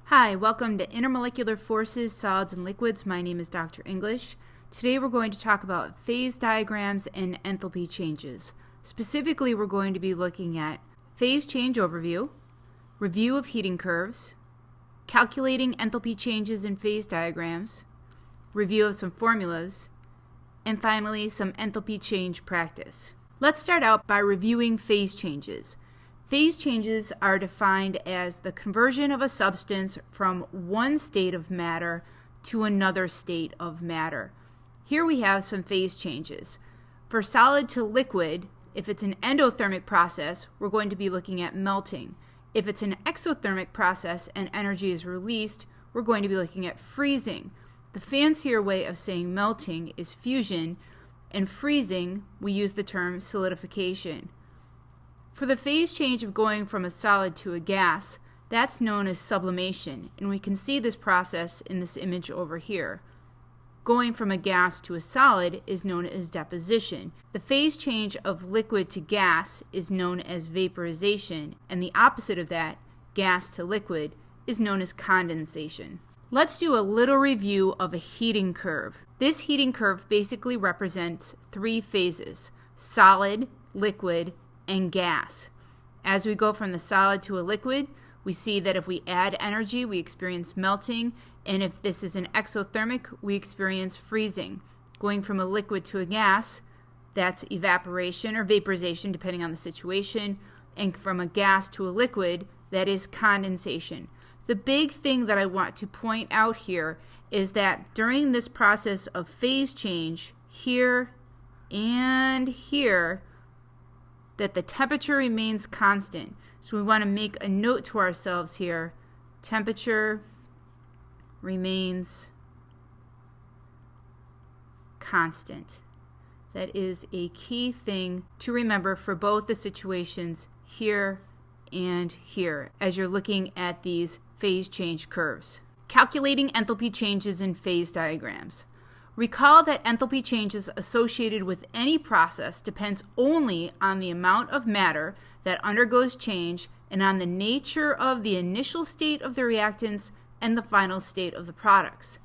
Hi, welcome to Intermolecular Forces, Solids, and Liquids. My name is Dr. English. Today we're going to talk about phase diagrams and enthalpy changes. Specifically, we're going to be looking at phase change overview, review of heating curves, calculating enthalpy changes in phase diagrams, review of some formulas, and finally some enthalpy change practice. Let's start out by reviewing phase changes. Phase changes are defined as the conversion of a substance from one state of matter to another state of matter. Here we have some phase changes. For solid to liquid, if it's an endothermic process, we're going to be looking at melting. If it's an exothermic process and energy is released, we're going to be looking at freezing. The fancier way of saying melting is fusion, and freezing, we use the term solidification. For the phase change of going from a solid to a gas, that's known as sublimation, and we can see this process in this image over here. Going from a gas to a solid is known as deposition. The phase change of liquid to gas is known as vaporization, and the opposite of that, gas to liquid, is known as condensation. Let's do a little review of a heating curve. This heating curve basically represents three phases: solid, liquid, and gas. As we go from the solid to a liquid, we see that if we add energy, we experience melting, and if this is an exothermic, we experience freezing. Going from a liquid to a gas, that's evaporation or vaporization, depending on the situation, and from a gas to a liquid, that is condensation. The big thing that I want to point out here is that during this process of phase change, here and here, that the temperature remains constant. So we want to make a note to ourselves here. Temperature remains constant. That is a key thing to remember for both the situations here and here as you're looking at these phase change curves. Calculating enthalpy changes in phase diagrams. Recall that enthalpy changes associated with any process depends only on the amount of matter that undergoes change and on the nature of the initial state of the reactants and the final state of the products.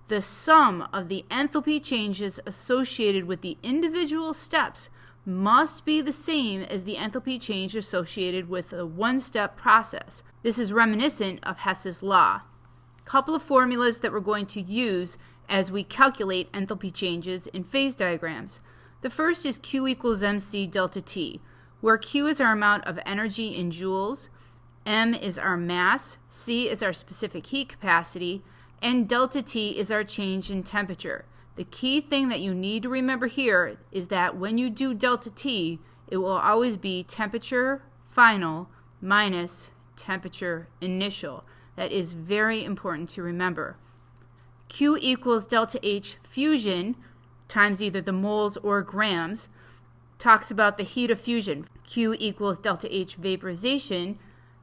The sum of the enthalpy changes associated with the individual steps must be the same as the enthalpy change associated with a one-step process. This is reminiscent of Hess's law. A couple of formulas that we're going to use as we calculate enthalpy changes in phase diagrams. The first is Q equals mc delta T, where Q is our amount of energy in joules, m is our mass, C is our specific heat capacity, and delta T is our change in temperature. The key thing that you need to remember here is that when you do delta T, it will always be temperature final minus temperature initial. That is very important to remember. Q equals delta H fusion times either the moles or grams talks about the heat of fusion. Q equals delta H vaporization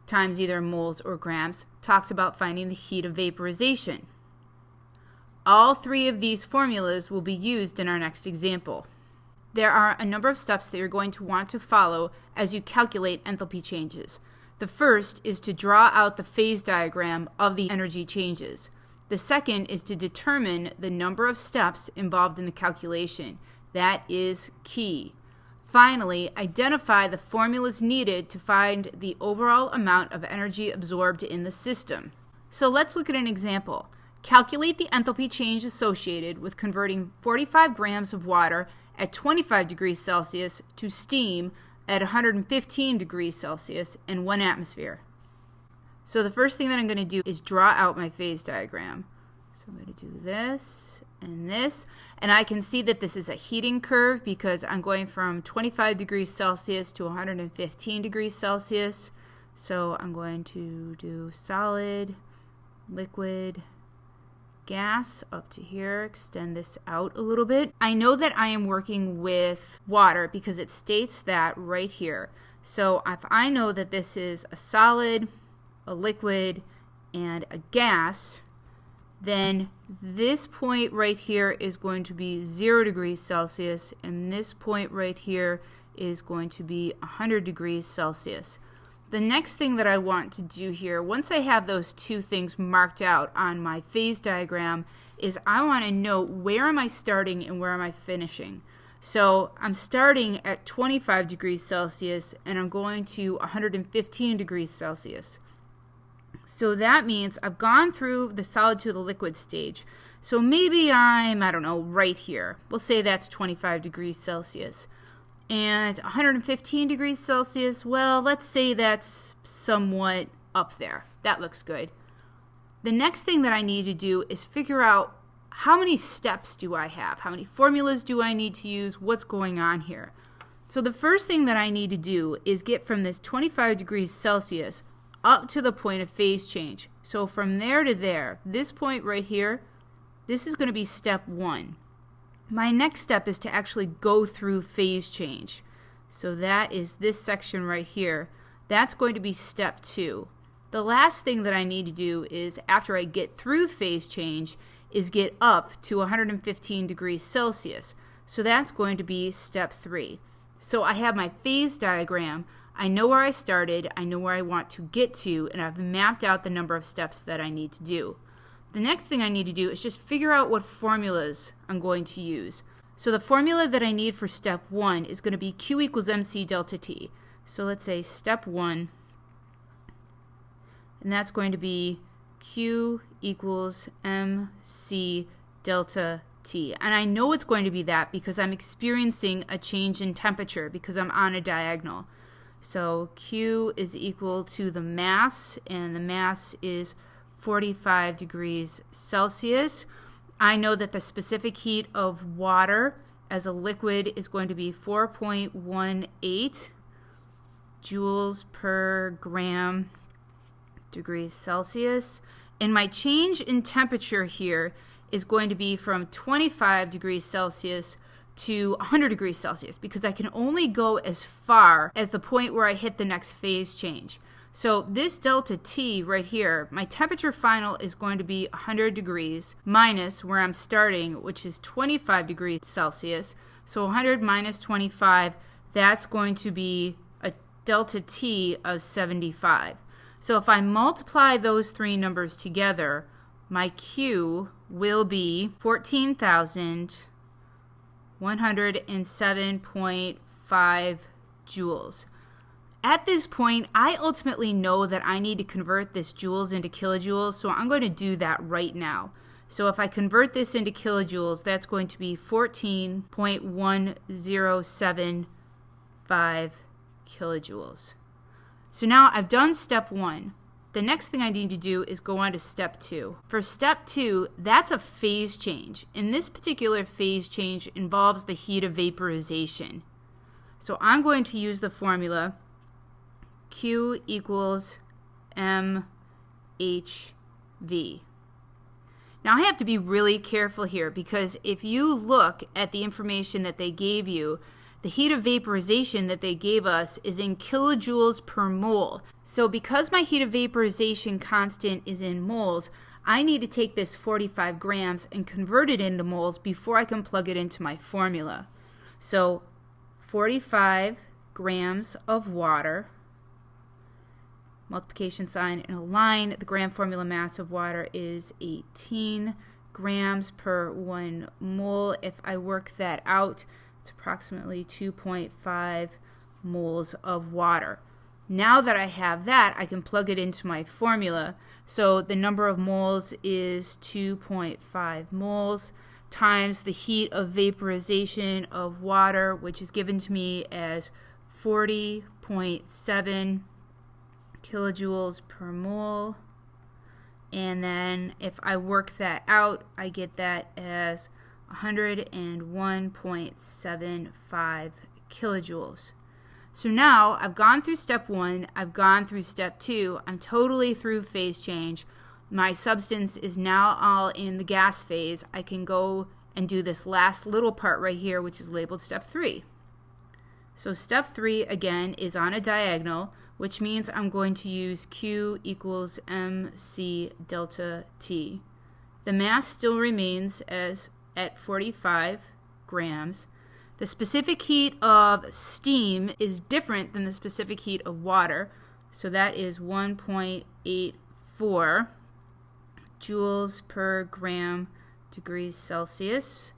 times either moles or grams talks about finding the heat of vaporization. All three of these formulas will be used in our next example. There are a number of steps that you're going to want to follow as you calculate enthalpy changes. The first is to draw out the phase diagram of the energy changes. The second is to determine the number of steps involved in the calculation. That is key. Finally, identify the formulas needed to find the overall amount of energy absorbed in the system. So let's look at an example. Calculate the enthalpy change associated with converting 45 grams of water at 25 degrees Celsius to steam at 115 degrees Celsius in 1 atmosphere. So the first thing that I'm going to do is draw out my phase diagram. So I'm going to do this, and I can see that this is a heating curve because I'm going from 25 degrees Celsius to 115 degrees Celsius. So I'm going to do solid, liquid, gas up to here, extend this out a little bit. I know that I am working with water because it states that right here. So if I know that this is a solid, a liquid, and a gas, then this point right here is going to be 0 degrees Celsius, and this point right here is going to be 100 degrees Celsius. The next thing that I want to do here, once I have those two things marked out on my phase diagram, is I want to know where am I starting and where am I finishing. So I'm starting at 25 degrees Celsius and I'm going to 115 degrees Celsius. So that means I've gone through the solid to the liquid stage. So maybe I'm, I don't know, right here. We'll say that's 25 degrees Celsius. And 115 degrees Celsius, well, let's say that's somewhat up there. That looks good. The next thing that I need to do is figure out how many steps do I have? How many formulas do I need to use? What's going on here? So the first thing that I need to do is get from this 25 degrees Celsius up to the point of phase change. So from there to there, this point right here, this is going to be step 1. My next step is to actually go through phase change. So that is this section right here. That's going to be step 2. The last thing that I need to do is, after I get through phase change, is get up to 115 degrees Celsius. So that's going to be step 3. So I have my phase diagram. I know where I started, I know where I want to get to, and I've mapped out the number of steps that I need to do. The next thing I need to do is just figure out what formulas I'm going to use. So the formula that I need for step 1 is going to be Q equals MC delta T. So let's say step 1, and that's going to be Q equals MC delta T. And I know it's going to be that because I'm experiencing a change in temperature because I'm on a diagonal. So Q is equal to the mass, and the mass is 45 degrees Celsius. I know that the specific heat of water as a liquid is going to be 4.18 joules per gram degrees Celsius. And my change in temperature here is going to be from 25 degrees Celsius to 100 degrees Celsius because I can only go as far as the point where I hit the next phase change. So this delta T right here, my temperature final is going to be 100 degrees minus where I'm starting, which is 25 degrees Celsius. So 100 minus 25, that's going to be a delta T of 75. So if I multiply those three numbers together, my Q will be 14,107.5 joules. At this point, I ultimately know that I need to convert this joules into kilojoules, so I'm going to do that right now. So if I convert this into kilojoules, that's going to be 14.1075 kilojoules. So now I've done step 1. The next thing I need to do is go on to step 2. For step 2, that's a phase change. And this particular phase change involves the heat of vaporization. So I'm going to use the formula Q equals mHV. Now I have to be really careful here because if you look at the information that they gave you, the heat of vaporization that they gave us is in kilojoules per mole. So because my heat of vaporization constant is in moles, I need to take this 45 grams and convert it into moles before I can plug it into my formula. So 45 grams of water, multiplication sign in a line, the gram formula mass of water is 18 grams per 1 mole. If I work that out, it's approximately 2.5 moles of water. Now that I have that, I can plug it into my formula. So the number of moles is 2.5 moles times the heat of vaporization of water, which is given to me as 40.7 kilojoules per mole. And then if I work that out, I get that as 101.75 kilojoules. So now I've gone through step 1, I've gone through step 2, I'm totally through phase change. My substance is now all in the gas phase. I can go and do this last little part right here, which is labeled step 3. So step 3 again is on a diagonal, which means I'm going to use Q equals MC delta T. The mass still remains as at 45 grams. The specific heat of steam is different than the specific heat of water. So that is 1.84 joules per gram degrees Celsius.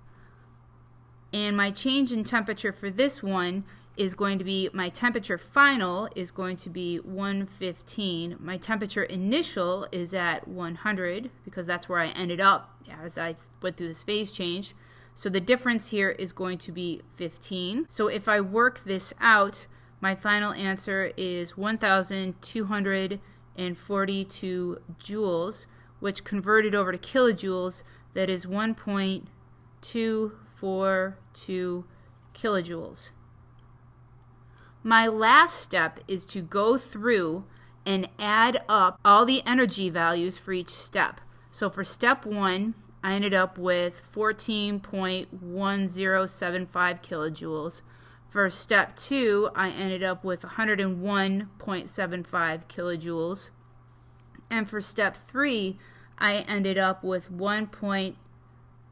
And my change in temperature for this one is going to be, my temperature final is going to be 115. My temperature initial is at 100 because that's where I ended up as I went through this phase change. So the difference here is going to be 15. So if I work this out, my final answer is 1,242 joules, which converted over to kilojoules, that is 1.242 kilojoules. My last step is to go through and add up all the energy values for each step. So for step 1, I ended up with 14.1075 kilojoules. For step 2, I ended up with 101.75 kilojoules. And for step 3, I ended up with 1.242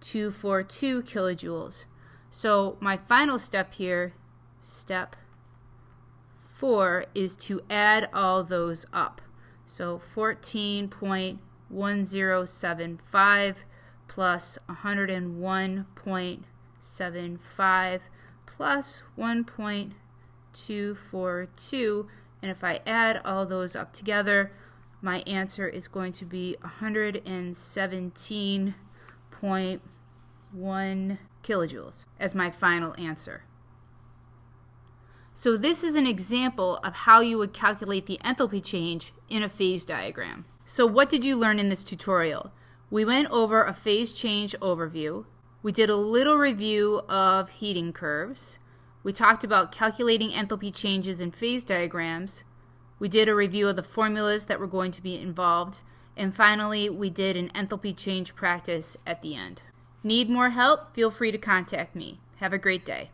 kilojoules. So my final step here, step 4, is to add all those up. So 14.1075 plus 101.75 plus 1.242, and if I add all those up together, my answer is going to be 117.1 kilojoules as my final answer. So this is an example of how you would calculate the enthalpy change in a phase diagram. So what did you learn in this tutorial? We went over a phase change overview. We did a little review of heating curves. We talked about calculating enthalpy changes in phase diagrams. We did a review of the formulas that were going to be involved. And finally, we did an enthalpy change practice at the end. Need more help? Feel free to contact me. Have a great day.